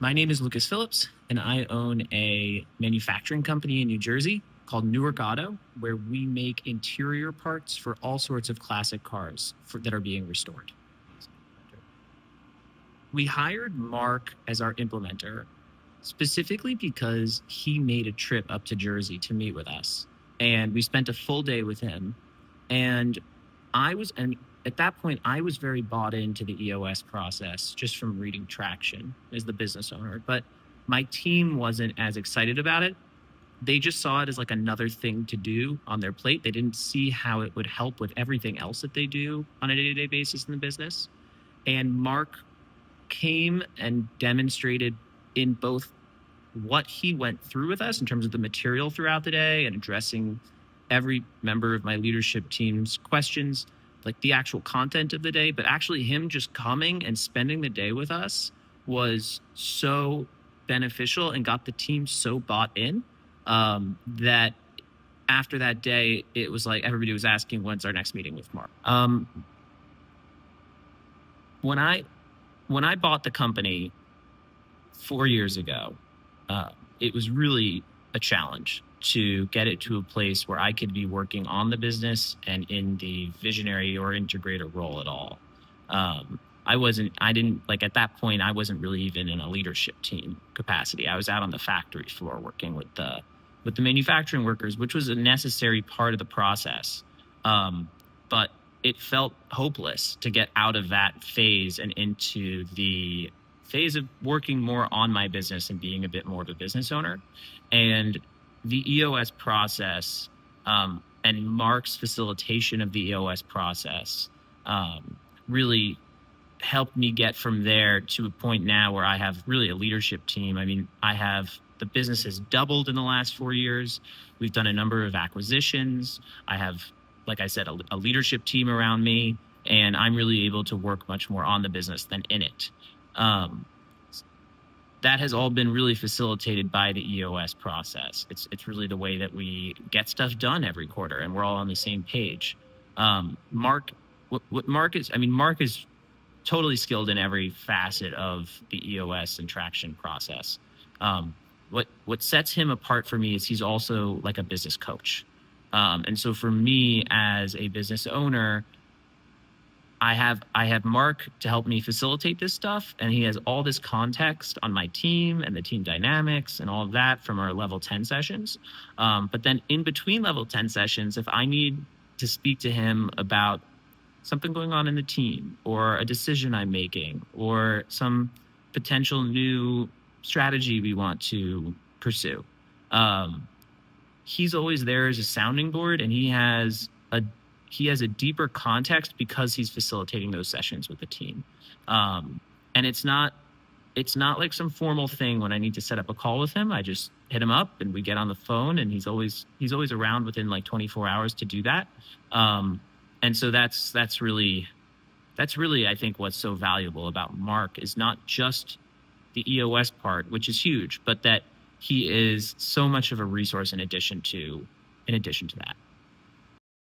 My name is Lucas Phillips, and I own a manufacturing company in New Jersey called Newark Auto, where we make interior parts for all sorts of classic cars that are being restored. We hired Mark as our implementer specifically because he made a trip up to Jersey to meet with us. And we spent a full day with him. And at that point, I was very bought into the EOS process just from reading Traction as the business owner. But my team wasn't as excited about it. They just saw it as like another thing to do on their plate. They didn't see how it would help with everything else that they do on a day-to-day basis in the business. And Mark came and demonstrated in both what he went through with us in terms of the material throughout the day and addressing every member of my leadership team's questions, like the actual content of the day, but actually him just coming and spending the day with us was so beneficial and got the team so bought in that after that day, it was like everybody was asking, when's our next meeting with Mark? When I bought the company 4 years ago, it was really a challenge to get it to a place where I could be working on the business and in the visionary or integrator role at all. At that point, I wasn't really even in a leadership team capacity. I was out on the factory floor working with the manufacturing workers, which was a necessary part of the process. But it felt hopeless to get out of that phase and into the phase of working more on my business and being a bit more of a business owner. And the EOS process and Mark's facilitation of the EOS process really helped me get from there to a point now where I have really a leadership team. I mean, the business has doubled in the last 4 years. We've done a number of acquisitions. I have, like I said, a leadership team around me, and I'm really able to work much more on the business than in it. That has all been really facilitated by the EOS process. It's really the way that we get stuff done every quarter, and we're all on the same page. Mark is totally skilled in every facet of the EOS and Traction process. What sets him apart for me is he's also like a business coach. And so for me as a business owner, I have Mark to help me facilitate this stuff, and he has all this context on my team and the team dynamics and all of that from our level 10 sessions. But then in between level 10 sessions, if I need to speak to him about something going on in the team or a decision I'm making or some potential new strategy we want to pursue, he's always there as a sounding board, and he has a deeper context because he's facilitating those sessions with the team. And it's not like some formal thing when I need to set up a call with him. I just hit him up and we get on the phone, and he's always around within like 24 hours to do that. And so that's really, I think, what's so valuable about Mark is not just the EOS part, which is huge, but that he is so much of a resource in addition to that.